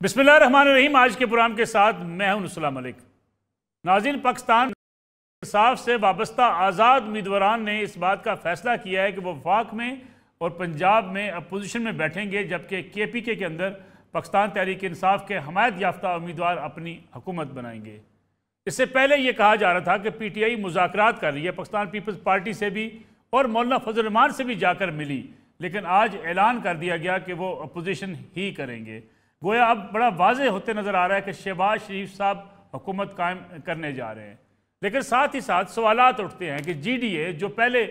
बिस्मिल्लाहिर्रहमानिर्रहीम। आज के प्रोग्राम के साथ मैं हूं नुसला मलिक। नाज़रीन, पाकिस्तान इंसाफ से वाबस्ता आज़ाद उम्मीदवारान ने इस बात का फैसला किया है कि वो वफाक में और पंजाब में अपोजिशन में बैठेंगे, जबकि KPK के अंदर पाकिस्तान तहरीक इंसाफ के हमायत याफ्ता उम्मीदवार अपनी हुकूमत बनाएंगे। इससे पहले ये कहा जा रहा था कि PTI मुज़ाकरात कर रही है पाकिस्तान पीपल्स पार्टी से भी और मौलाना फजल रहमान से भी जाकर मिली, लेकिन आज ऐलान कर दिया गया कि वो अपोजिशन ही करेंगे। गोया अब बड़ा वाज़ेह होते नज़र आ रहा है कि शहबाज शरीफ साहब हुकूमत कायम करने जा रहे हैं, लेकिन साथ ही साथ सवालात उठते हैं कि GDA जो पहले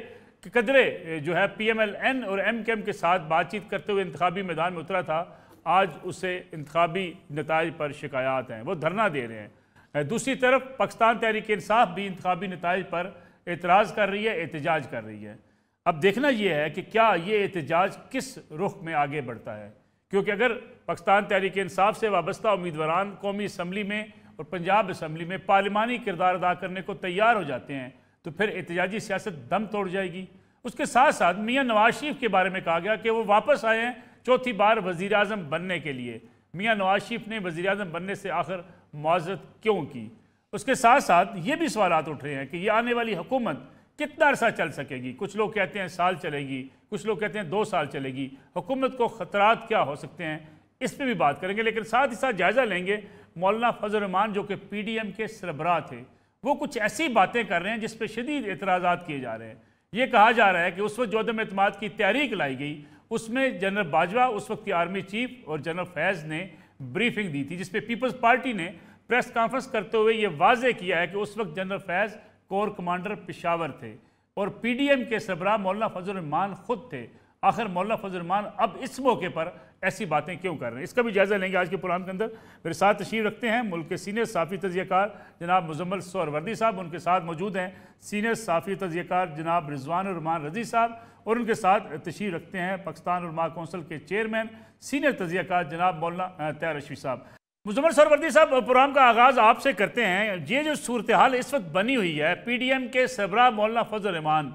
कदरे जो है PMLN और MKM के साथ बातचीत करते हुए इंतखाबी मैदान में उतरा था, आज उसे इंतखाबी नताइज पर शिकायत हैं, वो धरना दे रहे हैं। दूसरी तरफ पाकिस्तान तहरीक इंसाफ भी इंतखाबी नताइज पर एतराज़ कर रही है, एहतजाज कर रही है। अब देखना यह है कि क्या ये एहतजाज किस रुख में आगे बढ़ता है, क्योंकि अगर पाकिस्तान तहरीक इंसाफ से वाबस्ता उम्मीदवारान कौमी असम्बली में और पंजाब असम्बली में पार्लिमानी किरदार अदा करने को तैयार हो जाते हैं तो फिर एहतजाजी सियासत दम तोड़ जाएगी। उसके साथ साथ मियाँ नवाज शरीफ के बारे में कहा गया कि वो वापस आए हैं चौथी बार वज़ीर आज़म बनने के लिए। मियाँ नवाज शरीफ ने वज़ीर आज़म बनने से आखिर मुआज़रत क्यों की? उसके साथ साथ ये भी सवालात उठ रहे हैं कि ये आने वाली हुकूमत कितना अरसा चल सकेगी। कुछ लोग कहते हैं साल चलेगी, कुछ लोग कहते हैं 2 साल चलेगी। हुकूमत को ख़तरात क्या हो सकते हैं, इस पर भी बात करेंगे, लेकिन साथ ही साथ जायज़ा लेंगे मौलाना फजल रहमान जो कि PDM के सरबराह थे, वो कुछ ऐसी बातें कर रहे हैं जिस पर शदीद एतराज़ात किए जा रहे हैं। ये कहा जा रहा है कि उस वक्त जो अदम एतमाद की तहरीक लाई गई उसमें जनरल बाजवा, उस वक्त की आर्मी चीफ, और जनरल फैज़ ने ब्रीफिंग दी थी, जिस पर पीपल्स पार्टी ने प्रेस कॉन्फ्रेंस करते हुए ये वाज़े किया है कि उस वक्त जनरल फैज़ कोर कमांडर पेशावर थे और PDM के सरबराह मौलाना फजल रहमान खुद थे। आखिर मौलाना फजल रहमान अब इस मौके पर ऐसी बातें क्यों कर रहे हैं, इसका भी जायज़ा लेंगे आज के प्रोग्राम के अंदर। मेरे साथ तशरीफ़ रखते हैं मुल्क के सीनियर साफ़ी तज़कियाकार जनाब मुज़म्मिल सोहरवर्दी साहब, उनके साथ मौजूद हैं सीनियर साफ़ी तज़कियाकार जनाब रिजवानुर रहमान रज़ी साहब, और उनके साथ तशरीफ़ रखते हैं पाकिस्तान उलमा कौंसिल के चेयरमैन सीनियर तज़कियाकार जनाब मौलाना तैयार रशीद साहब। मुज़म्मिल सोहरवर्दी साहब, प्रोग्राम का आगाज़ आपसे करते हैं। ये जो सूरत हाल इस वक्त बनी हुई है, PDM के सरबराह मौलाना फजल रहमान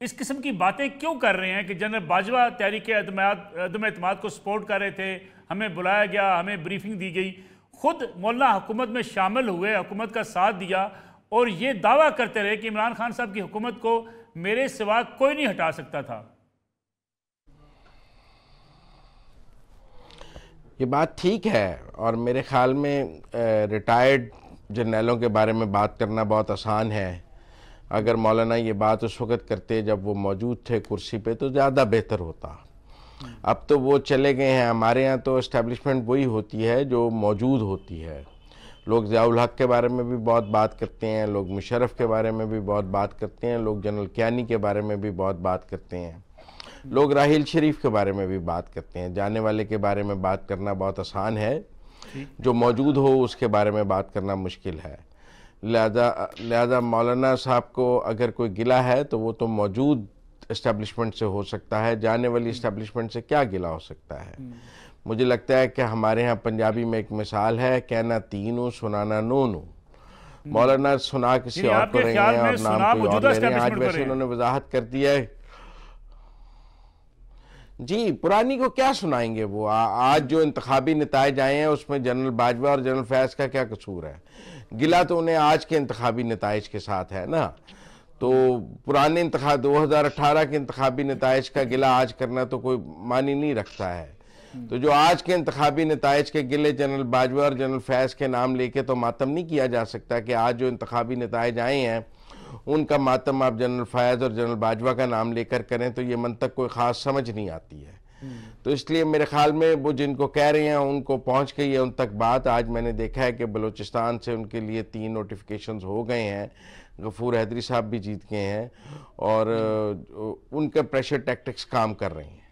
इस किस्म की बातें क्यों कर रहे हैं कि जनरल बाजवा तहरीक अदम एतमाद को सपोर्ट कर रहे थे, हमें बुलाया गया, हमें ब्रीफिंग दी गई, खुद मौलाना हुकूमत में शामिल हुए, हुकूमत का साथ दिया और ये दावा करते रहे कि इमरान खान साहब की हुकूमत को मेरे सिवा कोई नहीं हटा सकता था। ये बात ठीक है और मेरे ख्याल में रिटायर्ड जर्नलों के बारे में बात करना बहुत आसान है। अगर मौलाना ये बात उस वक़्त करते जब वो मौजूद थे कुर्सी पे तो ज़्यादा बेहतर होता। अब तो वो चले गए हैं। हमारे यहाँ तो इस्टेब्लिशमेंट वही होती है जो मौजूद होती है। लोग ज़ियाउल हक के बारे में भी बहुत बात करते हैं, लोग मुशर्रफ के बारे में भी बहुत बात करते हैं, लोग जनरल कियानी के बारे में भी बहुत बात करते हैं, लोग राहिल शरीफ के बारे में भी बात करते हैं। जाने वाले के बारे में बात करना बहुत आसान है, जो मौजूद हो उसके बारे में बात करना मुश्किल है। लिहाजा मौलाना साहब को अगर कोई गिला है तो वो तो मौजूद इस्टेब्लिशमेंट से हो सकता है, जाने वाली इस्टेब्लिशमेंट से क्या गिला हो सकता है। मुझे लगता है कि हमारे यहाँ पंजाबी में एक मिसाल है, कहना तीनों सुनाना नोनू। मौलाना सुना किसी और को रहे हैं और नाम कोई और ले रहे हैं। आज वैसे उन्होंने वजाहत कर दिया है जी, पुरानी को क्या सुनाएंगे वो। आज जो इंतखाबी नताइज आए हैं उसमें जनरल बाजवा और जनरल फैज़ का क्या कसूर है। गिला तो उन्हें आज के इंतखाबी नताइज के साथ है ना, तो पुराने 2018 के इंतखाबी नताइज का गिला आज करना तो कोई मानी नहीं रखता है। तो जो आज के इंतखाबी नताइज के गिले जनरल बाजवा और जनरल फैज़ के नाम लेके तो मातम नहीं किया जा सकता कि आज जो इंतखाबी नताइज आए हैं उनका मातम आप जनरल फैज़ और जनरल बाजवा का नाम लेकर करें तो ये मंतक कोई ख़ास समझ नहीं आती है। तो इसलिए मेरे ख्याल में वो जिनको कह रहे हैं उनको पहुंच गई है उन तक बात। आज मैंने देखा है कि बलूचिस्तान से उनके लिए 3 नोटिफिकेशंस हो गए हैं, गफूर हैदरी साहब भी जीत गए हैं और उनके प्रेशर टैक्टिक्स काम कर रही हैं।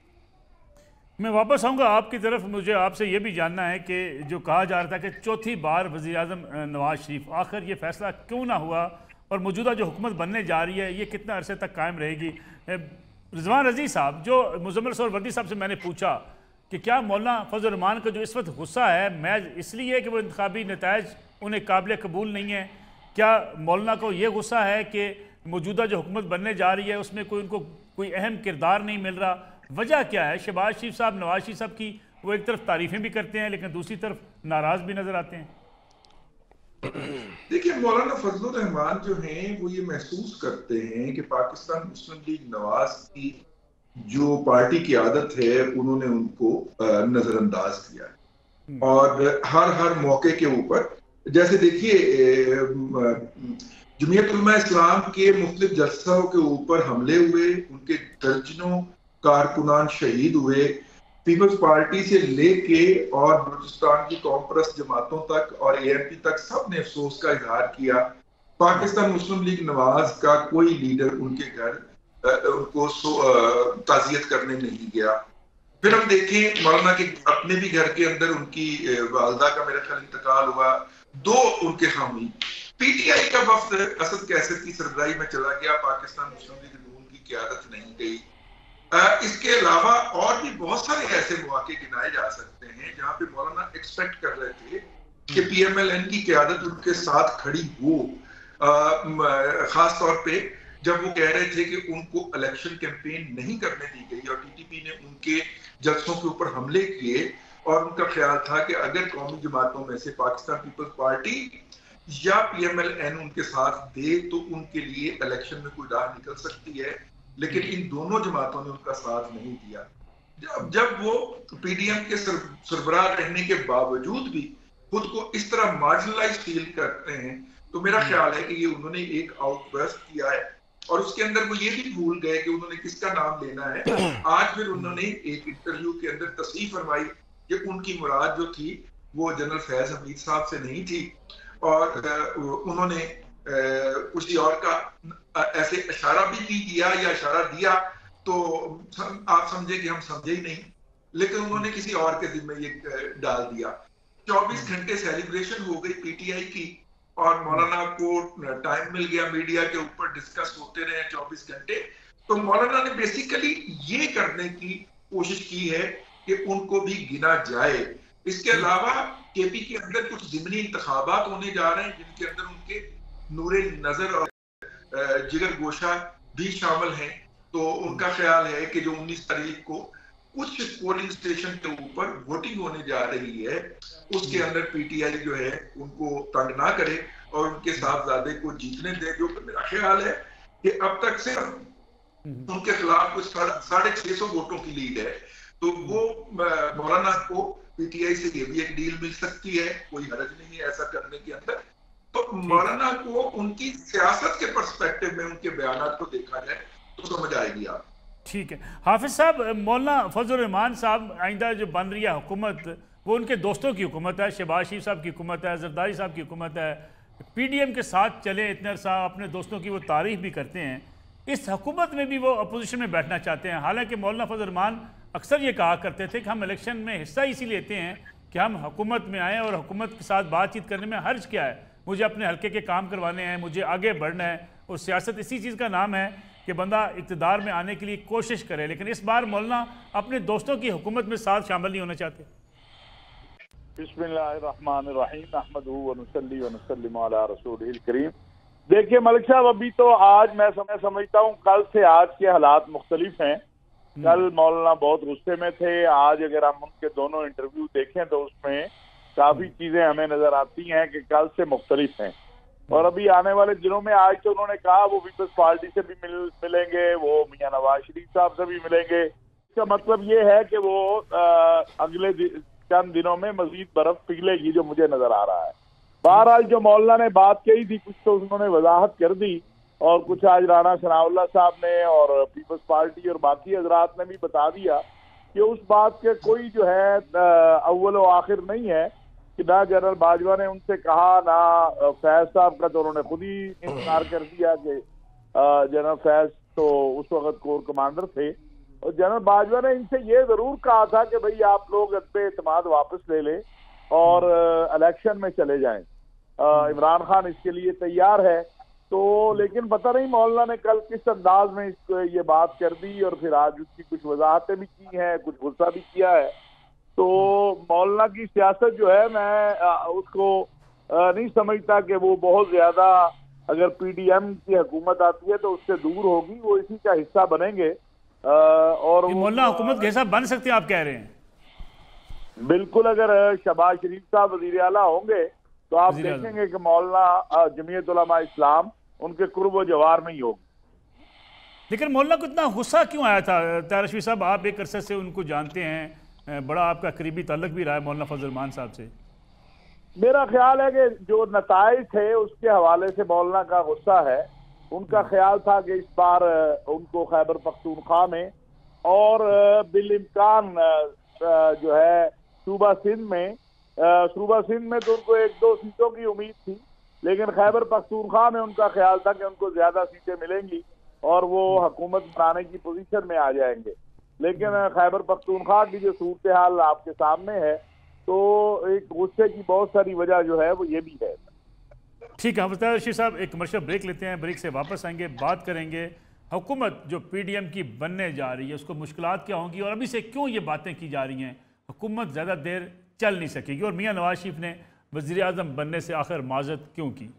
मैं वापस आऊँगा आपकी तरफ। मुझे आपसे ये भी जानना है कि जो कहा जा रहा था कि चौथी बार वज़ीर आज़म नवाज शरीफ, आखिर ये फैसला क्यों ना हुआ और मौजूदा जो हुकूमत बनने जा रही है ये कितना अरसे तक कायम रहेगी? रिजवान रज़ी साहब, जो मुज़म्मिल सोहरवर्दी साहब से मैंने पूछा कि क्या मौलाना फजल रहमान का जो इस वक्त गुस्सा है महज इसलिए कि वो इंतखाबी नताइज उन्हें काबिल कबूल नहीं है, क्या मौलाना को ये गुस्सा है कि मौजूदा जो हुकूमत बनने जा रही है उसमें उनको कोई अहम किरदार नहीं मिल रहा? वजह क्या है? शहबाज शरीफ साहब, नवाज शरीफ साहब की वो एक तरफ तारीफ़ें भी करते हैं लेकिन दूसरी तरफ नाराज भी नजर आते हैं? देखिए, मौलाना फजलुर रहमान जो हैं वो ये महसूस करते हैं कि पाकिस्तान मुस्लिम लीग नवाज की जो पार्टी की आदत है उन्होंने उनको नजरअंदाज किया और हर मौके के ऊपर, जैसे देखिए जमीयत उलमा इस्लाम के मुख्तलिफ जलसों के ऊपर हमले हुए, उनके दर्जनों कारकुनान शहीद हुए, पीपल्स पार्टी से लेके और बलूचिस्तान की कौम परस्त जमातों तक और ANP तक सब ने अफसोस का इजहार किया। पाकिस्तान मुस्लिम लीग नवाज का कोई लीडर उनके घर उनको ताजियत करने नहीं गया। फिर हम देखें मौलाना के अपने भी घर के अंदर उनकी वालदा का मेरा ख्याल इंतकाल हुआ, 2 उनके हामी। PTI का वफ्द असद कैसर की सरबराही में चला गया, पाकिस्तान मुस्लिम लीग नून की क़यादत नहीं गई। इसके अलावा और भी बहुत सारे ऐसे मौके गिनाए जा सकते हैं जहां पे मौलाना एक्सपेक्ट कर रहे थे कि PMLN की क़यादत उनके साथ खड़ी हो, खास तौर पे जब वो कह रहे थे कि उनको इलेक्शन कैंपेन नहीं करने दी गई और TTP ने उनके जलसों के ऊपर हमले किए और उनका ख्याल था कि अगर कौमी जमातों में से पाकिस्तान पीपल्स पार्टी या PMLN उनके साथ दे तो उनके लिए इलेक्शन में कोई राह निकल सकती है, लेकिन इन दोनों जमातों ने उनका साथ नहीं दिया। जब वो PDM के सरबराह रहने के बावजूद भी खुद को इस तरह मार्जिनलाइज फील करते हैं, तो मेरा ख्याल है कि ये उन्होंने एक आउटबर्स्ट किया है और उसके अंदर वो ये भी भूल गए कि उन्होंने किसका नाम लेना है। आज फिर उन्होंने एक इंटरव्यू के अंदर तस्रीह फरमाई कि उनकी मुराद जो थी वो जनरल फैज हमीद साहब से नहीं थी और उन्होंने किसी और का ऐसे इशारा भी नहीं किया या इशारा दिया तो आप समझे कि हम समझे ही नहीं, लेकिन उन्होंने किसी और के जिम्मे ये डाल दिया। 24 घंटे सेलिब्रेशन हो गई PTI की और मौलाना को टाइम मिल गया मीडिया के ऊपर डिस्कस होते रहे 24 घंटे। तो मौलाना ने बेसिकली ये करने की कोशिश की है कि उनको भी गिना जाए। इसके अलावा KP के अंदर कुछ ज़िमनी इंतखाबात होने जा रहे हैं जिनके अंदर उनके नूरे नजर और जिगर गोशा भी शामिल हैं। तो उनका ख्याल है कि जो 19 तारीख को कुछ पोलिंग स्टेशन के ऊपर वोटिंग होने जा रही है उसके अंदर PTI जो है उनको तंग ना करे और उनके साहबजादे को जीतने दे, जो मेरा ख्याल है कि अब तक से उनके खिलाफ कुछ 650 वोटों की लीड है। तो वो मौलाना को PTI से ये भी एक डील मिल सकती है, कोई हरज नहीं है ऐसा करने के अंदर। तो मौलाना को उनकी सियासत के पर्सपेक्टिव में उनके बयानात को देखा जाए तो समझ आएगी आप। ठीक है हाफिज साहब, मौलाना फजलुर रहमान साहब आइंदा जो बन रही है हुकूमत वो उनके दोस्तों की हुकूमत है, शहबाज शरीफ साहब की हुकूमत है, जरदारी साहब की हुकूमत है, PDM के साथ चले इतने अरसा अपने दोस्तों की वो तारीफ भी करते हैं। इस हुकूमत में भी वो अपोजिशन में बैठना चाहते हैं। हालांकि मौलाना फजलुर रहमान अक्सर ये कहा करते थे कि हम इलेक्शन में हिस्सा इसी लेते हैं कि हम हुकूमत में आएँ और हुकूमत के साथ बातचीत करने में हर्ज क्या है, मुझे अपने हल्के के काम करवाने हैं, मुझे आगे बढ़ना है। और सियासत इसी चीज़ का नाम है कि बंदा इक़्तिदार में आने के लिए कोशिश करे। लेकिन इस बार मौलाना अपने दोस्तों की हुकूमत में साथ शामिल नहीं होना चाहते। बिस्मिल्लाहिर्रहमानिर्रहीम अहमदुहु व नुसल्ली व नुसल्लिमु अला रसूलिल करीम। देखिए मलिक साहब, अभी तो आज मैं समझता हूँ कल से आज के हालात मुख्तलिफ हैं। कल मौलाना बहुत गुस्से में थे, आज अगर हम उनके दोनों इंटरव्यू देखें तो उसमें काफी चीजें हमें नजर आती हैं कि कल से मुख्तलिफ हैं। और अभी आने वाले दिनों में आज तो उन्होंने कहा वो पीपल्स पार्टी से भी मिलेंगे, वो मियां नवाज शरीफ साहब से भी मिलेंगे। इसका मतलब ये है कि वो अगले चंद दिनों में मजीद बर्फ पिघलेगी, जो मुझे नजर आ रहा है। बहरहाल जो मौलाना ने बात कही थी कुछ तो उन्होंने वजाहत कर दी और कुछ आज राना सनाउल्लाह साहब ने और पीपल्स पार्टी और बाकी हजरात ने भी बता दिया कि उस बात के कोई जो है अव्वल व आखिर नहीं है कि ना जनरल बाजवा ने उनसे कहा, ना फैज साहब का तो उन्होंने खुद ही इनकार कर दिया कि जनरल फैज तो उस वक्त कोर कमांडर थे। और जनरल बाजवा ने इनसे ये जरूर कहा था कि भाई आप लोग इस पे एतमाद वापस ले लें और इलेक्शन में चले जाएं। इमरान खान इसके लिए तैयार है। तो लेकिन पता नहीं मौलाना ने कल किस अंदाज में इसको ये बात कर दी और फिर आज उसकी कुछ वजाहतें भी की हैं, कुछ गुस्सा भी किया है। तो मौलाना की सियासत जो है मैं उसको नहीं समझता कि वो बहुत ज्यादा अगर PDM की हुकूमत आती है तो उससे दूर होगी, वो इसी का हिस्सा बनेंगे। और मौलाना हुकूमत के हिस्सा बन सकते हैं आप कह रहे हैं? बिल्कुल, अगर शहबाज शरीफ साहब वजीर आला होंगे तो आप देखेंगे कि मौलाना जमीयत उलमा इस्लाम उनके कुर्ब जवार में ही होगी। लेकिन मौलाना को इतना गुस्सा क्यों आया था? ताहिर रशवीद साहब, आप एक अरसे से उनको जानते हैं, बड़ा आपका करीबी ताल्लुक भी रहा है मौलाना फजल रहमान साहब से। मेरा ख्याल है कि जो नताइज थे उसके हवाले से मौलाना का गुस्सा है। उनका ख्याल था कि इस बार उनको खैबर पख्तूनख्वा में और बिल इम्कान जो है सूबा सिंध में तो उनको 1-2 सीटों की उम्मीद थी, लेकिन खैबर पख्तूनख्वा में उनका ख्याल था कि उनको ज्यादा सीटें मिलेंगी और वो हुकूमत बनाने की पोजीशन में आ जाएंगे। लेकिन खैबर पख्तूनख्वा की जो सूरत हाल आपके सामने है, तो एक गुस्से की बहुत सारी वजह जो है वो ये भी है। ठीक है ताहिर रशीद साहब, एक कमर्शियल ब्रेक लेते हैं, ब्रेक से वापस आएंगे, बात करेंगे हुकूमत जो PDM की बनने जा रही है उसको मुश्किलात क्या होंगी और अभी से क्यों ये बातें की जा रही हैं, हुकूमत ज़्यादा देर चल नहीं सकेगी, और मियाँ नवाज शरीफ ने वज़ीर आज़म बनने से आखिर माजत क्यों की।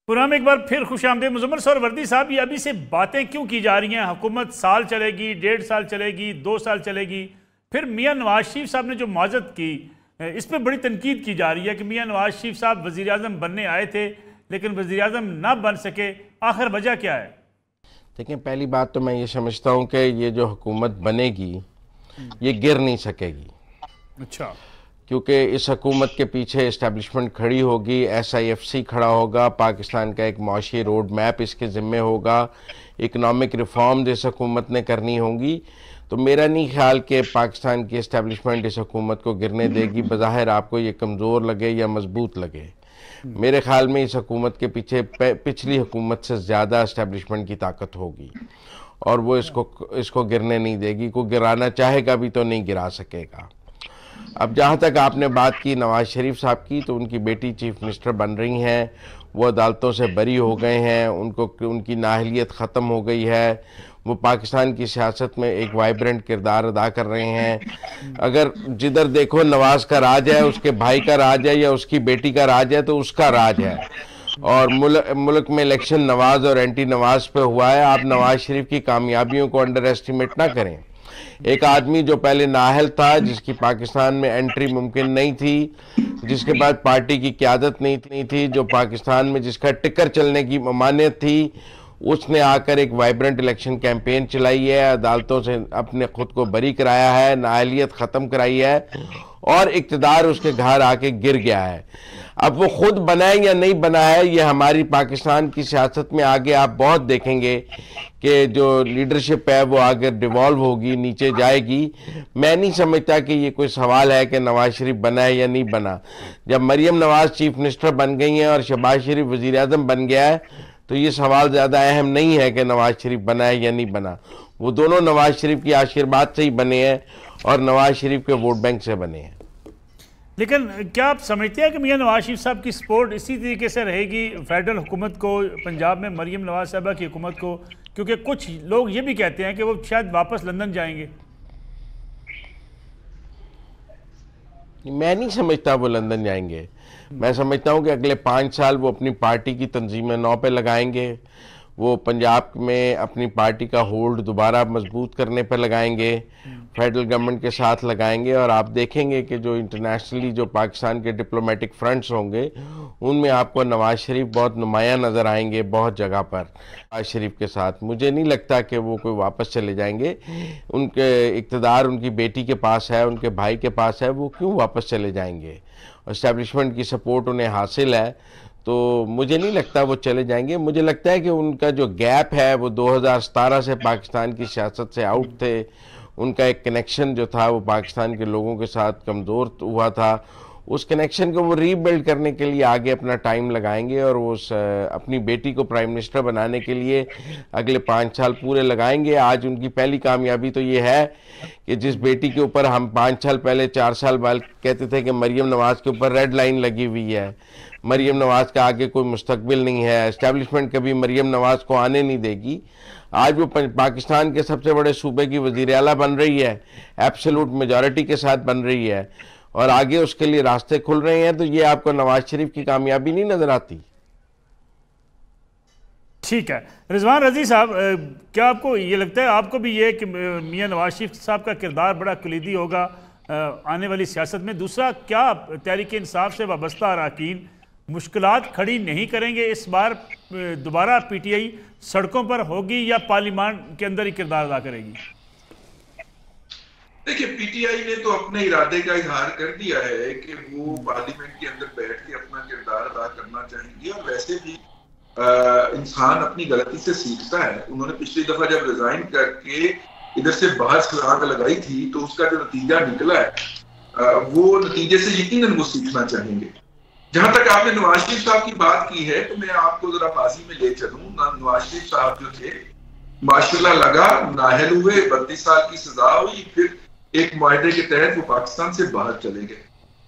पुराना एक बार फिर खुश आमदीद मुज़म्मिल सोहरावर्दी साहब, ये अभी से बातें क्यों की जा रही हैं? हुकूमत साल चलेगी, 1.5 साल चलेगी, 2 साल चलेगी, फिर मियाँ नवाज शरीफ साहब ने जो माजत की इस पर बड़ी तनकीद की जा रही है कि मियाँ नवाज शरीफ साहब वज़ीर आज़म बनने आए थे लेकिन वज़ीर आज़म ना बन सके, आखिर वजह क्या है? देखिए, पहली बात तो मैं ये समझता हूँ कि ये जो हुकूमत बनेगी ये गिर नहीं सकेगी। अच्छा। क्योंकि इस हुकूमत के पीछे इस्टेब्लिशमेंट खड़ी होगी, SIFC खड़ा होगा, पाकिस्तान का एक मुआशी रोड मैप इसके ज़िम्मे होगा, इकनॉमिक रिफॉर्म इस हुकूमत ने करनी होंगी। तो मेरा नहीं ख्याल कि पाकिस्तान की इस्टेब्लिशमेंट इस हुकूमत को गिरने देगी, बज़ाहिर आपको ये कमज़ोर लगे या मजबूत लगे। मेरे ख्याल में इस हुकूमत के पीछे पिछली हुकूमत से ज़्यादा इस्टेब्लिशमेंट की ताकत होगी और वो इसको गिरने नहीं देगी। को गिराना चाहेगा भी तो नहीं गिरा सकेगा। अब जहाँ तक आपने बात की नवाज शरीफ साहब की, तो उनकी बेटी चीफ मिनिस्टर बन रही हैं, वो अदालतों से बरी हो गए हैं, उनकी नाअहलियत ख़त्म हो गई है, वो पाकिस्तान की सियासत में एक वाइब्रेंट किरदार अदा कर रहे हैं। अगर जिधर देखो नवाज का राज है, उसके भाई का राज है या उसकी बेटी का राज है, तो उसका राज है। और मुल्क में इलेक्शन नवाज और एंटी नवाज पे हुआ है। आप नवाज शरीफ की कामयाबियों को अंडर एस्टिमेट ना करें। एक आदमी जो पहले नाअहल था, जिसकी पाकिस्तान में एंट्री मुमकिन नहीं थी, जिसके बाद पार्टी की क़यादत नहीं थी, जो पाकिस्तान में जिसका टिकर चलने की ममानियत थी, उसने आकर एक वाइब्रेंट इलेक्शन कैंपेन चलाई है, अदालतों से अपने खुद को बरी कराया है, नाअहलियत ख़त्म कराई है और इक़्तिदार उसके घर आके गिर गया है। अब वो खुद बना है या नहीं बना है, ये हमारी पाकिस्तान की सियासत में आगे आप बहुत देखेंगे कि जो लीडरशिप है वो आगे डिवॉल्व होगी, नीचे जाएगी। मैं नहीं समझता कि ये कोई सवाल है कि नवाज शरीफ बना है या नहीं बना। जब मरियम नवाज चीफ मिनिस्टर बन गई हैं और शहबाज शरीफ वज़ीर आज़म बन गया है, तो ये सवाल ज़्यादा अहम नहीं है कि नवाज शरीफ बना है या नहीं बना। वो दोनों नवाज शरीफ की आशीर्वाद से ही बने हैं और नवाज शरीफ के वोट बैंक से बने हैं। लेकिन क्या आप समझते हैं कि मियाँ नवाज शरीफ साहब की सपोर्ट इसी तरीके से रहेगी फेडरल हुकूमत को, पंजाब में मरियम नवाज साहबा की हुकूमत को? क्योंकि कुछ लोग ये भी कहते हैं कि वो शायद वापस लंदन जाएंगे। मैं नहीं समझता वो लंदन जाएंगे। मैं समझता हूँ कि अगले 5 साल वो अपनी पार्टी की तंजीमें नौ पे लगाएंगे, वो पंजाब में अपनी पार्टी का होल्ड दोबारा मजबूत करने पर लगाएंगे, फेडरल गवर्नमेंट के साथ लगाएंगे। और आप देखेंगे कि जो इंटरनेशनली जो पाकिस्तान के डिप्लोमेटिक फ्रंट्स होंगे, उनमें आपको नवाज शरीफ बहुत नुमाया नज़र आएंगे बहुत जगह पर नवाज शरीफ के साथ। मुझे नहीं लगता कि वो कोई वापस चले जाएंगे। उनके इक़्तिदार उनकी बेटी के पास है, उनके भाई के पास है, वो क्यों वापस चले जाएंगे? एस्टेब्लिशमेंट की सपोर्ट उन्हें हासिल है, तो मुझे नहीं लगता वो चले जाएंगे। मुझे लगता है कि उनका जो गैप है वो 2017 से पाकिस्तान की सियासत से आउट थे। उनका एक कनेक्शन जो था वो पाकिस्तान के लोगों के साथ कमज़ोर हुआ था। उस कनेक्शन को वो रीबिल्ड करने के लिए आगे अपना टाइम लगाएंगे और वो अपनी बेटी को प्राइम मिनिस्टर बनाने के लिए अगले 5 साल पूरे लगाएंगे। आज उनकी पहली कामयाबी तो ये है कि जिस बेटी के ऊपर हम 5 साल पहले 4 साल बाद कहते थे कि मरियम नवाज के ऊपर रेड लाइन लगी हुई है, मरियम नवाज का आगे कोई मुस्तकबिल नहीं है, एस्टेब्लिशमेंट कभी मरियम नवाज को आने नहीं देगी, आज वो पाकिस्तान के सबसे बड़े सूबे की वज़ीर आला बन रही है, एब्सोल्यूट मेजॉरिटी के साथ बन रही है और आगे उसके लिए रास्ते खुल रहे हैं। तो ये आपको नवाज शरीफ की कामयाबी नहीं नजर आती? ठीक है। रिजवान रजी साहब, क्या आपको ये लगता है, आपको भी ये कि मियां नवाज शरीफ साहब का किरदार बड़ा कलीदी होगा आने वाली सियासत में? दूसरा, क्या तहरीक इंसाफ से वाबस्ता अरकान मुश्किलात खड़ी नहीं करेंगे इस बार? दोबारा PTI सड़कों पर होगी या पार्लियामान के अंदर ही किरदार अदा करेगी? देखिए, PTI ने तो अपने इरादे का इजहार कर दिया है कि वो पार्लियामेंट के अंदर बैठ के अपना किरदार अदा करना चाहेंगे। और वैसे भी इंसान अपनी गलती से सीखता है। उन्होंने पिछली दफा जब रिजाइन करके इधर से बाहर छलांग लगाई थी तो उसका जो नतीजा निकला है वो नतीजे से यकीनन वो सीखना चाहेंगे। जहां तक आपने नवाज शरीफ साहब की बात की है तो मैं आपको जरा बाजी में ले चलूं। नवाज शरीफ साहब जो थे, माशाल्लाह लगा, नाहल हुए, 32 साल की सजा हुई, फिर एक मुआहदे के तहत वो पाकिस्तान से बाहर चले गए।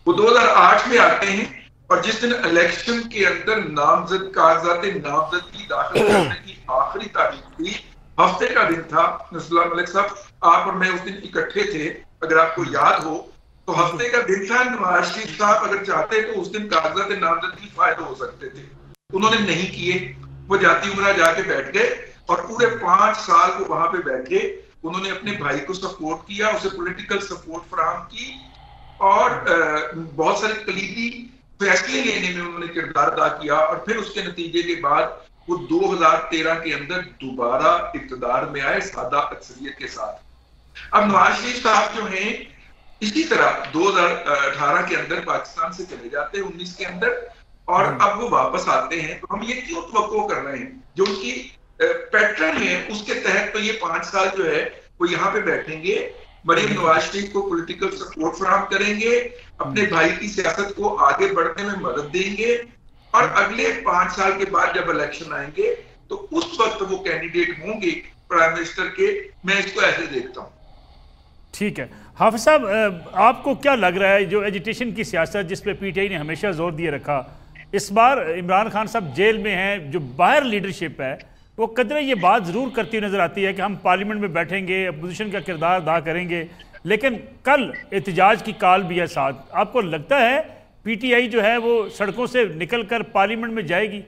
वो 2008 में आते हैं और जिस दिन इलेक्शन के अंदर नामजद कागजात नामजदगी दाखिल करने की आखिरी तारीख थी, हफ्ते का दिन था। नसरुल्लाह मलिक साहब, आप और मैं उस दिन इकट्ठे थे, अगर आपको याद हो तो हफ्ते का दिन था। नवाज शरीफ साहब अगर चाहते तो उस दिन कागजात नामजदगी फायद हो सकते थे, उन्होंने नहीं किए। वो जाती उमरा जाके बैठ गए और पूरे 5 साल को वहां पे बैठे। उन्होंने अपने भाई को सपोर्ट किया, उसे पॉलिटिकल सपोर्ट फराहम की और बहुत सारे कलीदी फैसले लेने में उन्होंने किरदार अदा किया। और फिर उसके नतीजे के बाद वो 2013 के अंदर दोबारा इक्तदार में आए सादा अक्सरियत के साथ। अब नवाज शरीफ साहब जो हैं इसी तरह 2018 के अंदर पाकिस्तान से चले जाते हैं, 19 के अंदर, और अब वो वापस आते हैं। तो हम ये क्यों तवक्को कर रहे हैं? जो उनकी पैटर्न है उसके तहत तो ये 5 साल जो है वो यहाँ पे बैठेंगे, मरीम नवाज शरीफ को पॉलिटिकल सपोर्ट फराहम करेंगे, अपने भाई की सियासत को आगे बढ़ने में मदद देंगे, और अगले 5 साल के बाद जब इलेक्शन आएंगे तो उस वक्त वो कैंडिडेट होंगे प्राइम मिनिस्टर के। मैं इसको ऐसे देखता हूँ। ठीक है। हाफिज साहब, आपको क्या लग रहा है, जो एजिटेशन की सियासत जिस पे PTI ने हमेशा जोर दिए रखा, इस बार इमरान खान साहब जेल में हैं, जो बाहर लीडरशिप है वो कदरे ये बात ज़रूर करती हुई नज़र आती है कि हम पार्लियामेंट में बैठेंगे, अपोजिशन का किरदार अदा करेंगे, लेकिन कल एहतजाज की काल भी है साथ। आपको लगता है PTI जो है वो सड़कों से निकल कर पार्लियामेंट में जाएगी?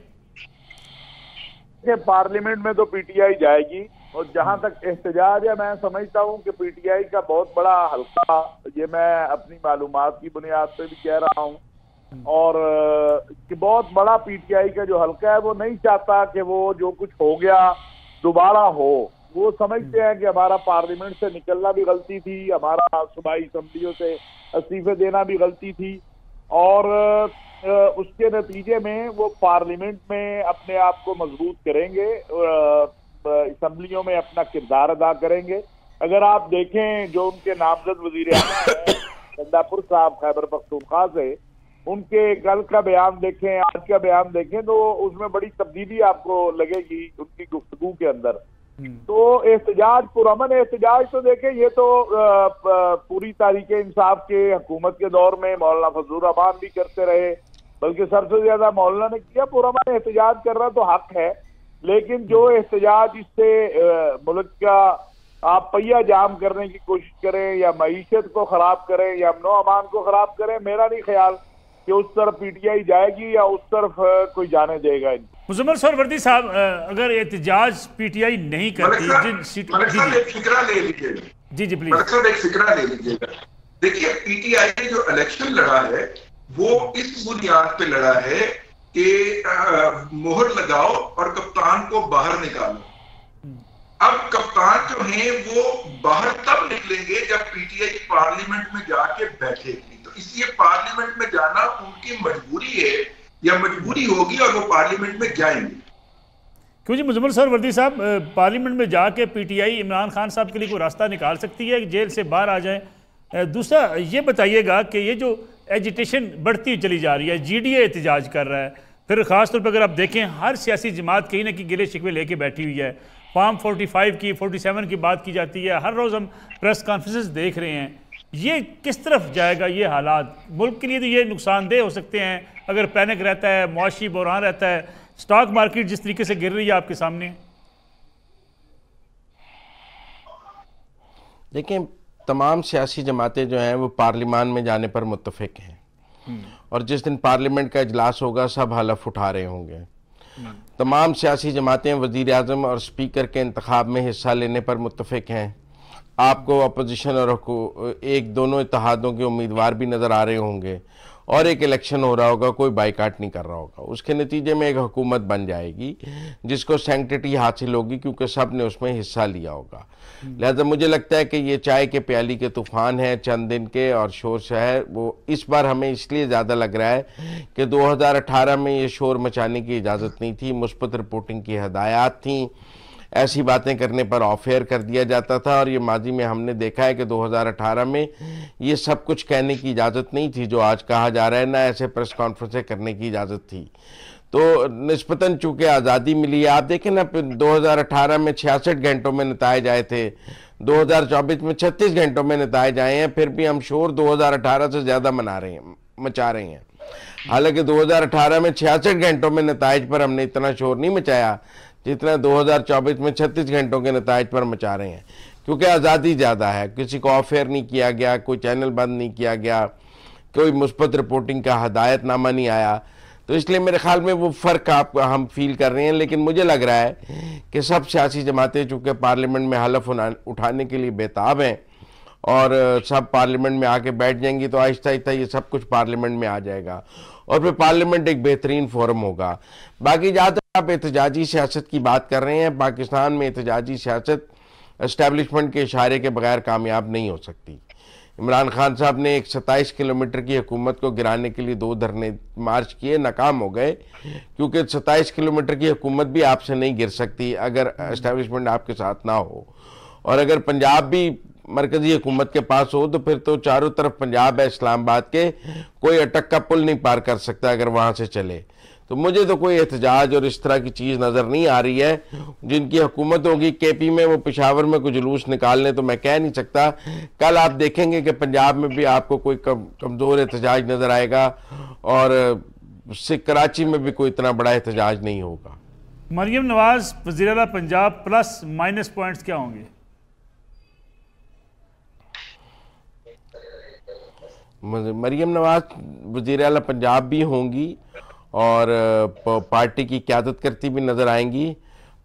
पार्लियामेंट में तो PTI जाएगी, और जहां तक एहतजाज है, मैं समझता हूं कि PTI का बहुत बड़ा हल्का, ये मैं अपनी मालूमात की बुनियाद पे भी कह रहा हूं, और कि बहुत बड़ा PTI का जो हल्का है वो नहीं चाहता कि वो जो कुछ हो गया दोबारा हो। वो समझते हैं कि हमारा पार्लियामेंट से निकलना भी गलती थी, हमारा सूबाई असम्बलियों से इस्तीफे देना भी गलती थी, और उसके नतीजे में वो पार्लियामेंट में अपने आप को मजबूत करेंगे, असम्बलियों में अपना किरदार अदा करेंगे। अगर आप देखें जो उनके नामजद वजीर आला है गंडापुर साहब खैबर पख्तूनख्वा से, उनके कल का बयान देखें, आज का बयान देखें, तो उसमें बड़ी तब्दीली आपको लगेगी उनकी गुफ्तगू के अंदर। तो एहतजाज, पुरअमन एहतजाज तो देखें, ये तो पूरी तारीख इंसाफ के हुकूमत के दौर में मौलाना फजलुर रहमान भी करते रहे, बल्कि सबसे ज्यादा मौलाना ने किया। पुरअमन एहतजाज करना तो हक है, लेकिन जो एहतजाज इससे मुल्क का आप पहिया जाम करने की कोशिश करें या मईशत को खराब करें या अमनो अमान को खराब करें, मेरा नहीं ख्याल कि उस तरफ PTI जाएगी या उस तरफ कोई जाने देगा। मुजम्मिल सरवर्दी साहब, अगर एहतजाज PTI नहीं करती, जिन सीटों एक फिक्रा ले लीजिएगा। जी प्लीज एक फिक्रा ले लीजिएगा। देखिए, PTI ने जो इलेक्शन लड़ा है वो इस बुनियाद पे लड़ा है कि मोहर लगाओ और कप्तान को बाहर निकालो। अब कप्तान जो हैं वो बाहर तब निकलेंगे जब PTI पार्लियामेंट में जाके बैठेगी। तो इसलिए पार्लियामेंट में जाना उनकी मजबूरी है या मजबूरी होगी और वो पार्लियामेंट में जाएंगे। क्यों जी मुजम्मिल सरवर्दी साहब, पार्लियामेंट में जाके PTI इमरान खान साहब के लिए कोई रास्ता निकाल सकती है कि जेल से बाहर आ जाए? दूसरा ये बताइएगा कि ये जो एजिटेशन बढ़ती चली जा रही है, GDA एहतजाज कर रहा है, फिर ख़ासतौर पर अगर आप देखें हर सियासी जमात कहीं ना कहीं गिले शिकवे लेके बैठी हुई है, फॉर्म 45 की 47 की बात की जाती है, हर रोज़ हम प्रेस कॉन्फ्रेंसेस देख रहे हैं। ये किस तरफ जाएगा ये हालात? मुल्क के लिए तो ये नुकसानदेह हो सकते हैं अगर पैनिक रहता है, मुआशी बहरान रहता है, स्टॉक मार्केट जिस तरीके से गिर रही है आपके सामने। देखिए, तमाम सियासी जमातें जो हैं वो पार्लियामान में जाने पर मुत्तफिक हैं, और जिस दिन पार्लियामेंट का इजलास होगा सब हलफ उठा रहे होंगे। तमाम सियासी जमातें वज़ीर आज़म और स्पीकर के इंतखाब में हिस्सा लेने पर मुत्तफ़िक हैं। आपको अपोजिशन और एक दोनों इत्तेहादों के उम्मीदवार भी नज़र आ रहे होंगे और एक इलेक्शन हो रहा होगा, कोई बाइकाट नहीं कर रहा होगा। उसके नतीजे में एक हुकूमत बन जाएगी जिसको सैंक्टिटी हासिल होगी क्योंकि सब ने उसमें हिस्सा लिया होगा। लिहाजा मुझे लगता है कि ये चाय के प्याली के तूफ़ान हैं चंद दिन के, और शोर शहर वो इस बार हमें इसलिए ज़्यादा लग रहा है कि 2018 में ये शोर मचाने की इजाज़त नहीं थी, मुस्बत रिपोर्टिंग की हदायत थी, ऐसी बातें करने पर ऑफ एयर कर दिया जाता था। और ये माजी में हमने देखा है कि 2018 में ये सब कुछ कहने की इजाज़त नहीं थी जो आज कहा जा रहा है, ना ऐसे प्रेस कॉन्फ्रेंसें करने की इजाज़त थी। तो निस्बतन चूँकि आज़ादी मिली है, आप देखें ना 2018 में 66 घंटों में नताइज आए थे, 2024 में 36 घंटों में नताइज आए हैं, फिर भी हम शोर 2018 से ज़्यादा मचा रहे हैं। हालांकि 2018 में 66 घंटों में नताइज पर हमने इतना शोर नहीं मचाया जितना 2024 में 36 घंटों के नताइज पर मचा रहे हैं, क्योंकि आज़ादी ज़्यादा है। किसी को ऑफ एयर नहीं किया गया, कोई चैनल बंद नहीं किया गया, कोई मुस्बत रिपोर्टिंग का हदायतनामा नहीं आया। तो इसलिए मेरे ख्याल में वो फ़र्क हम फील कर रहे हैं। लेकिन मुझे लग रहा है कि सब सियासी जमातें चूँकि पार्लियामेंट में हलफ उठाने के लिए बेताब हैं और सब पार्लियामेंट में आके बैठ जाएंगी, तो आहिस्ता आहिस्ता ये सब कुछ पार्लियामेंट में आ जाएगा और फिर पार्लियामेंट एक बेहतरीन फोरम होगा। बाकी जहाँ तक आप एहतजाजी सियासत की बात कर रहे हैं, पाकिस्तान में एहतजाजी सियासत एस्टेब्लिशमेंट के इशारे के बगैर कामयाब नहीं हो सकती। इमरान खान साहब ने एक 27 किलोमीटर की हुकूमत को गिराने के लिए 2 धरने मार्च किए, नाकाम हो गए, क्योंकि 27 किलोमीटर की हुकूमत भी आपसे नहीं गिर सकती अगर एस्टेब्लिशमेंट आपके साथ ना हो। और अगर पंजाब भी मरकजी हुकूमत के पास हो तो फिर तो चारों तरफ पंजाब है इस्लामाबाद के, कोई अटक का पुल नहीं पार कर सकता अगर वहाँ से चले। तो मुझे तो कोई एहतजाज और इस तरह की चीज़ नज़र नहीं आ रही है। जिनकी हुकूमत होगी केपी में, वो पेशावर में कुछ जुलूस निकाल लें तो मैं कह नहीं सकता। कल आप देखेंगे कि पंजाब में भी आपको कोई कमज़ोर एहतजाज नज़र आएगा और कराची में भी कोई इतना बड़ा एहतजाज नहीं होगा। मरियम नवाज वज़ीर आला पंजाब प्लस माइनस पॉइंट्स क्या होंगे? मरियम नवाज वज़ीर आला पंजाब भी होंगी और पार्टी की क़यादत करती भी नज़र आएंगी।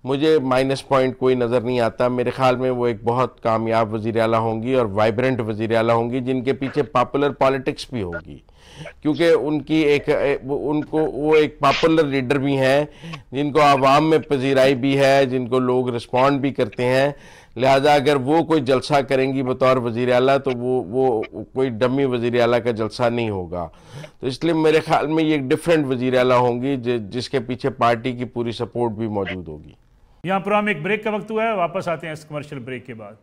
मुझे माइनस पॉइंट कोई नज़र नहीं आता। मेरे ख़्याल में वो एक बहुत कामयाब वज़ीर आला होंगी और वाइब्रेंट वज़ीर आला होंगी, जिनके पीछे पॉपुलर पॉलिटिक्स भी होगी, क्योंकि उनकी वो एक पॉपुलर लीडर भी हैं, जिनको आवाम में पजीराई भी है, जिनको लोग रिस्पॉन्ड भी करते हैं। लिहाजा अगर वो कोई जलसा करेंगी बतौर वज़ीर आला तो वो कोई डमी वज़ीर आला का जलसा नहीं होगा। तो इसलिए मेरे ख्याल में ये एक डिफरेंट वज़ीर आला होंगी जिसके पीछे पार्टी की पूरी सपोर्ट भी मौजूद होगी। यहाँ पर हम एक ब्रेक का वक्त हुआ है, वापस आते हैं इस कमर्शियल ब्रेक के बाद।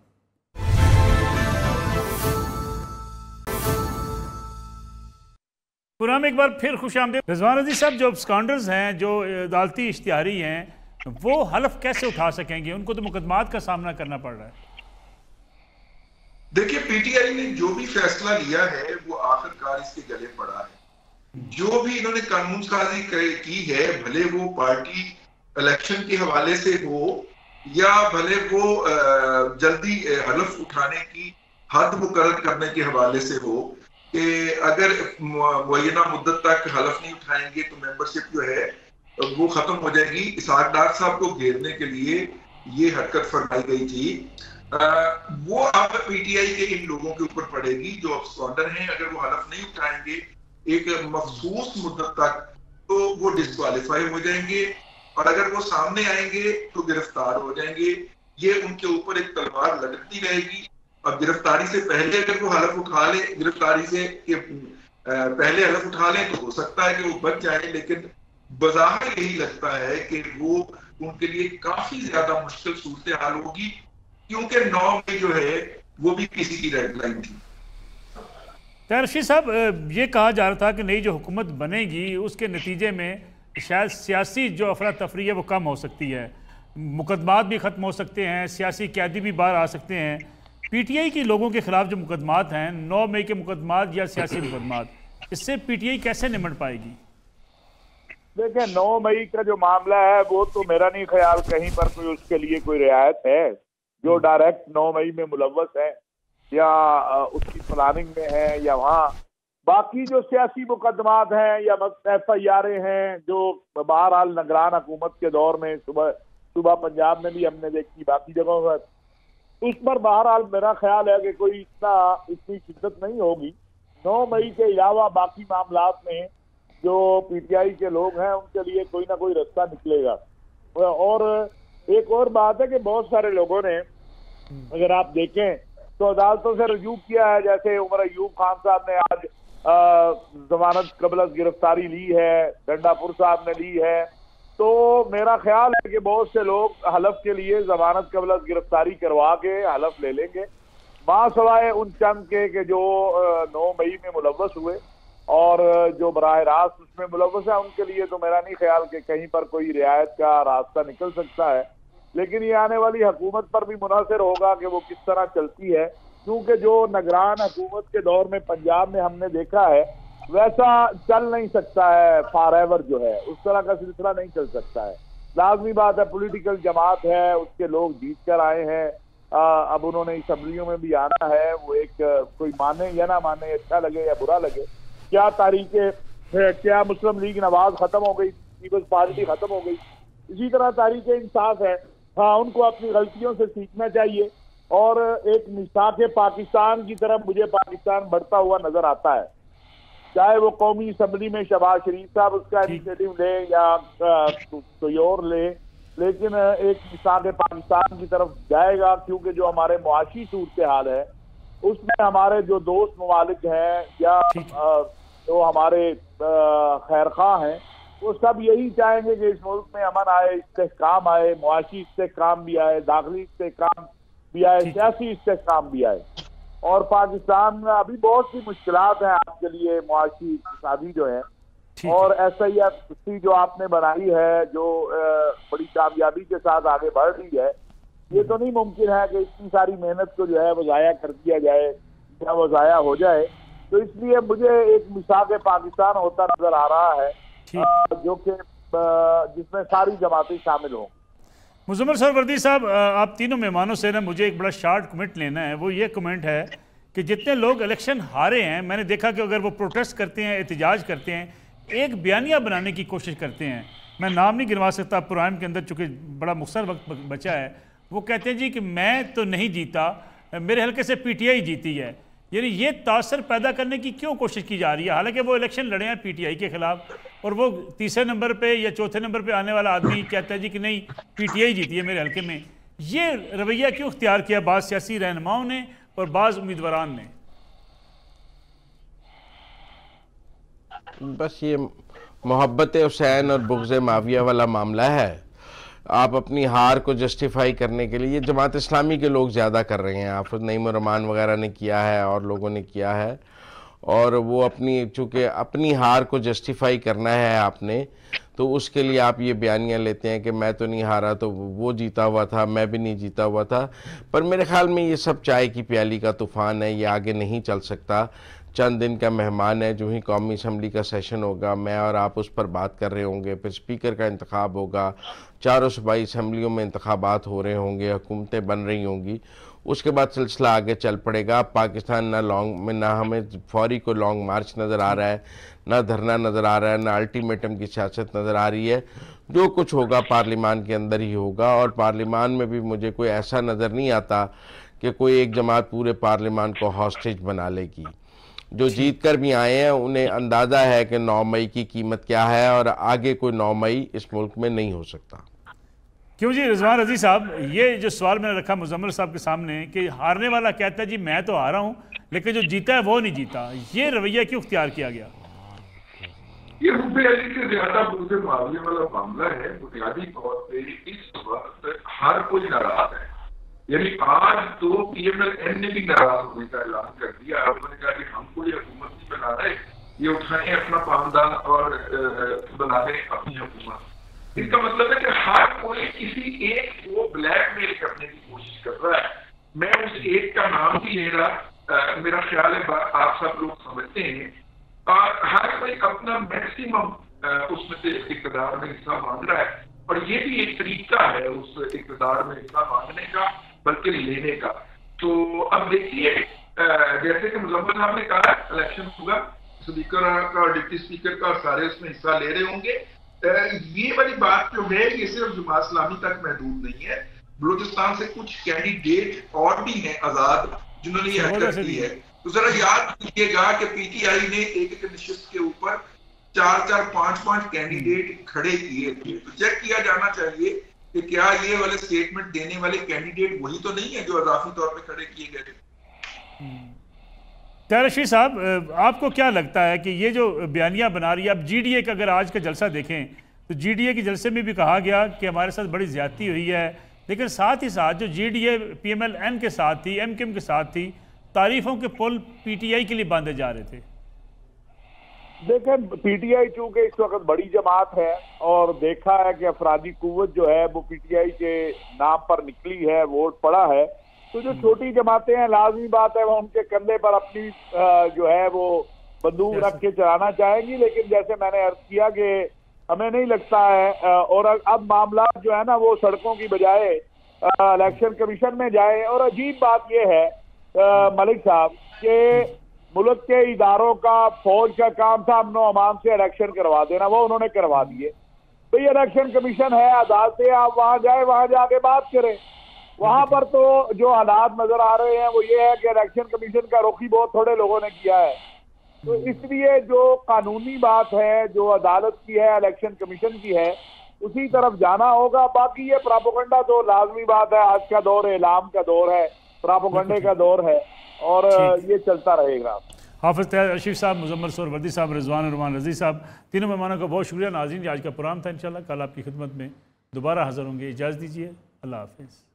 प्रोग्राम एक बार फिर खुशामदीद। रिजवान रज़ी साहब, जो स्कॉन्डर्स हैं, जो अदालती इश्तिहारी हैं, वो हलफ कैसे उठा सकेंगे? उनको तो मुकदमात का सामना करना पड़ रहा है। देखिए, पीटीआई ने जो भी फैसला लिया है वो आखिरकार इसके गले पड़ा है। जो भी इन्होंने कानून साजी की है, भले वो पार्टी इलेक्शन के हवाले से हो या भले वो जल्दी हलफ उठाने की हद मुकर्रर करने के हवाले से हो, कि अगर मुअय्यना मुद्दत तक हलफ नहीं उठाएंगे तो मेंबरशिप जो है वो खत्म हो जाएगी। इसहाक डार साहब को घेरने के लिए ये हरकत फरमाई गई थी। वो अब पीटीआई के इन लोगों के ऊपर पड़ेगी जो अब्सकॉन्डर हैं। अगर वो हलफ नहीं उठाएंगे एक मखसूस मुद्दत तक तो वो डिस्क्वालीफाई हो जाएंगे, और अगर वो सामने आएंगे तो गिरफ्तार हो जाएंगे। ये उनके ऊपर एक तलवार लटकती रहेगी। अब गिरफ्तारी से पहले अगर वो हलफ उठा ले, गिरफ्तारी से पहले हलफ उठा लें तो हो सकता है कि वो बच जाए, लेकिन बज़ाहिर यही लगता है कि वो उनके लिए काफी ज्यादा मुश्किल सूरत हाल होगी, क्योंकि 9 मई जो है वो भी किसी की डेडलाइन थी। रशीद साहब, ये कहा जा रहा था कि नई जो हुकूमत बनेगी उसके नतीजे में शायद सियासी जो अफरा तफरी है वो कम हो सकती है, मुकदमात भी ख़त्म हो सकते हैं, सियासी कैदी भी बाहर आ सकते हैं। पीटीआई के लोगों के खिलाफ जो मुकदमात हैं, 9 मई के मुकदमात या सियासी मुकदमात, इससे पीटीआई कैसे निपट पाएगी? देखिए, 9 मई का जो मामला है वो तो मेरा नहीं ख्याल कहीं पर कोई उसके लिए कोई रियायत है। जो डायरेक्ट 9 मई में मुलव्वस है या उसकी प्लानिंग में है या वहाँ बाकी जो सियासी मुकदमात हैं या FIR हैं जो बहरहाल निगरान हुकूमत के दौर में सुबह पंजाब में भी हमने देखी, बाकी जगहों पर, उस पर बहरहाल मेरा ख्याल है कि कोई इतनी शिद्दत नहीं होगी। 9 मई के अलावा बाकी मामलात में जो PTI के लोग हैं उनके लिए कोई ना कोई रास्ता निकलेगा। और एक और बात है कि बहुत सारे लोगों ने, अगर आप देखें तो अदालतों से रजू किया है, जैसे उमर अयूब खान साहब ने आज जमानत कबल गिरफ्तारी ली है, डंडापुर साहब ने ली है। तो मेरा ख्याल है कि बहुत से लोग हलफ के लिए जमानत कबल गिरफ्तारी करवा के हलफ ले लेंगे, मासवाए उन चंद के जो 9 मई में मुलव्वस हुए और जो बराह रास्त उसमें मुलव्वस है, उनके लिए तो मेरा नहीं ख्याल कि कहीं पर कोई रियायत का रास्ता निकल सकता है। लेकिन ये आने वाली हुकूमत पर भी मुनहसर होगा कि वो किस तरह चलती है, क्योंकि जो निगरान हुकूमत के दौर में पंजाब में हमने देखा है वैसा चल नहीं सकता है फॉरएवर, जो है उस तरह का सिलसिला नहीं चल सकता है। लाजमी बात है, पॉलिटिकल जमात है, उसके लोग जीत कर आए हैं, अब उन्होंने असम्बलियों में भी आना है। वो एक कोई माने या ना माने, अच्छा लगे या बुरा लगे, क्या मुस्लिम लीग नवाज खत्म हो गई, पीपल्स पार्टी खत्म हो गई, इसी तरह तारीख इंसाफ है। हाँ, उनको अपनी गलतियों से सीखना चाहिए और एक मिसाक पाकिस्तान की तरफ मुझे पाकिस्तान बढ़ता हुआ नजर आता है। चाहे वो कौमी असम्बली में शहबाज शरीफ साहब उसका इनिशिएटिव ले या कोई और ले, लेकिन एक मिसाक पाकिस्तान की तरफ जाएगा, क्योंकि जो हमारे मुआशी सूरत हाल है उसमें हमारे जो दोस्त ममालिक हैं या जो हमारे खैरखा हैं, वो सब यही चाहेंगे कि इस मुल्क में अमन आए, इस्तेहकाम आए, मुआशी इस्तेहकाम भी आए, दाखिली इस्तेहकाम भी आए, सियासी इस्तेहकाम भी आए। और पाकिस्तान में अभी बहुत सी मुश्किलात हैं आपके लिए, मुआशी इक़्तिसादी जो है, और SIR जो आपने बनाई है, जो बड़ी कामयाबी के साथ आगे बढ़ रही है, ये तो नहीं मुमकिन है कि इतनी सारी मेहनत को जो है वो ज़ाया कर दिया जाए या वो ज़ाया हो जाए। तो इसलिए मुझे एक मिसाक पाकिस्तान होता नजर आ रहा है जो कि जिसमें सारी जमातें शामिल हों। मुज़म्मिल सरवर्दी साहब, आप तीनों मेहमानों से ना मुझे एक बड़ा शार्ट कमेंट लेना है। वो ये कमेंट है कि जितने लोग इलेक्शन हारे हैं, मैंने देखा कि अगर वो प्रोटेस्ट करते हैं, एहतजाज करते हैं, एक बयानिया बनाने की कोशिश करते हैं, मैं नाम नहीं गिनवा सकता प्रोग्राम के अंदर चूँकि बड़ा मुख्तसर वक्त बचा है, वो कहते हैं जी कि मैं तो नहीं जीता, मेरे हल्के से PTI जीती है। यानी ये तासर पैदा करने की क्यों कोशिश की जा रही है? हालांकि वो इलेक्शन लड़े हैं PTI के खिलाफ, और वो तीसरे नंबर पे या चौथे नंबर पे आने वाला आदमी कहता है जी कि नहीं PTI जीती है मेरे हल्के में। ये रवैया क्यों इख्तियार किया बाज़ सियासी रहनुमाओं ने और बाज़ उम्मीदवारान ने? बस ये मोहब्बत हुसैन और बुग़्ज़ माविया वाला मामला है। आप अपनी हार को जस्टिफाई करने के लिए, ये जमात इस्लामी के लोग ज़्यादा कर रहे हैं, हाफ़िज़ नईम रहमान वगैरह ने किया है और लोगों ने किया है, और वो चूँकि अपनी हार को जस्टिफाई करना है आपने, तो उसके लिए आप ये बयानियाँ लेते हैं कि मैं तो नहीं हारा, तो वो जीता हुआ था, मैं भी नहीं जीता हुआ था। पर मेरे ख्याल में ये सब चाय की प्याली का तूफ़ान है, ये आगे नहीं चल सकता। चंद दिन का मेहमान है, जो ही कौमी असम्बली का सेशन होगा, मैं और आप उस पर बात कर रहे होंगे, फिर स्पीकर का इंतखाब होगा, चारों सूबाई असम्बलियों में इंतखाबात हो रहे होंगे, हुकूमतें बन रही होंगी, उसके बाद सिलसिला आगे चल पड़ेगा। पाकिस्तान ना हमें फौरी को लॉन्ग मार्च नज़र आ रहा है, ना धरना नज़र आ रहा है, ना अल्टीमेटम की सियासत नज़र आ रही है। जो कुछ होगा पार्लिमान के अंदर ही होगा, और पार्लिमान में भी मुझे कोई ऐसा नज़र नहीं आता कि कोई एक जमात पूरे पार्लिमान को हॉस्टेज बना लेगी। जो जीत कर भी आए हैं उन्हें अंदाज़ा है कि 9 मई की कीमत क्या है, और आगे कोई 9 मई इस मुल्क में नहीं हो सकता। क्यों जी रिजवान रजी साहब, ये जो सवाल मैंने रखा मुज़म्मिल साहब के सामने कि हारने वाला कहता है जी मैं तो हारा हूँ, लेकिन जो जीता है वो नहीं जीता, ये रवैया क्यों इख्तियार किया गया? ये मुझे से ज्यादा मुझे मामले वाला मामला है। बुनियादी तौर पे इस वक्त हर कोई नाराज है, यानी आज तो PMLN ने भी नाराज होने का ऐलान कर दिया। उन्होंने कहा कि हम कोई हुकूमत नहीं बना रहे, ये उठाएं अपना पामदान और बना रहे अपनी हुकूमत। इसका मतलब है कि हर कोई किसी एक को ब्लैकमेल करने की कोशिश कर रहा है। मैं उस एक का नाम भी ले रहा, मेरा ख्याल है आप सब लोग समझते हैं, और हर कोई अपना मैक्सिमम उसमें से इक़्तिदार में हिस्सा मांग रहा है, और ये भी एक तरीका है उस इक़्तिदार में हिस्सा मांगने का, बल्कि लेने का। तो अब देखिए, जैसे कि मुज़म्मिल साहब ने कहा इलेक्शन होगा, स्पीकर का और डिप्टी स्पीकर का, सारे उसमें हिस्सा ले रहे होंगे। ये वाली बात जो है ये सिर्फ जमात इस्लामी तक महदूद नहीं है, बलूचिस्तान से कुछ कैंडिडेट और भी हैं आजाद जिन्होंने ये हरकत की है। तो जरा याद कीजिएगा कि पीटीआई ने एक नशिस्त के ऊपर 4-4, 5-5 कैंडिडेट खड़े किए थे। तो चेक किया जाना चाहिए कि क्या ये वाले स्टेटमेंट देने वाले कैंडिडेट वही तो नहीं है जो अजाफी तौर पे खड़े किए गए थे। तैयार रशीद साहब, आपको क्या लगता है कि ये जो बयानियां बना रही है, अब जीडीए का अगर आज का जलसा देखें तो जीडीए के जलसे में भी कहा गया कि हमारे साथ बड़ी ज्यादती हुई है, लेकिन साथ ही साथ जो जीडीए पीएमएल-एन के साथ थी, एमकेएम के साथ थी, तारीफों के पुल पीटीआई के लिए बांधे जा रहे थे। देखें, पीटीआई चूंकि इस वक्त बड़ी जमात है और देखा है कि अफरादी कुव्वत जो है वो पीटीआई के नाम पर निकली है, वोट पड़ा है, तो जो छोटी जमातें हैं लाजमी बात है वो उनके कंधे पर अपनी जो है वो बंदूक रख के चलाना चाहेंगी। लेकिन जैसे मैंने अर्ज किया कि हमें नहीं लगता है, और अब मामला जो है ना वो सड़कों की बजाय इलेक्शन कमीशन में जाए। और अजीब बात यह है मलिक साहब कि मुल्क के इदारों का, फौज का काम था अमनो अमान से इलेक्शन करवा देना, वो उन्होंने करवा दिए। भाई इलेक्शन कमीशन है, अदालतें, आप वहां जाए, वहां जाके बात करें। वहां पर तो जो हालात नजर आ रहे हैं वो ये है कि इलेक्शन कमीशन का रुख ही बहुत थोड़े लोगों ने किया है। तो इसलिए जो कानूनी बात है, जो अदालत की है, इलेक्शन कमीशन की है, उसी तरफ जाना होगा। बाकी ये प्रोपेगेंडा तो लाजमी बात है, आज का दौर एलाम का दौर है, प्रोपेगेंडे का दौर है और ये चलता रहेगा। हाफिज तैयार रशीद साहब, मुजम्मल सोहरवर्दी साहब, रिजवान रहमान रजी साहब, तीनों मेहमानों का बहुत शुक्रिया। नाज़रीन, आज का प्रोग्राम था, इंशाल्लाह कल आपकी खिदमत में दोबारा हाजिर होंगे। इजाज़त दीजिए, अल्लाह हाफिज़।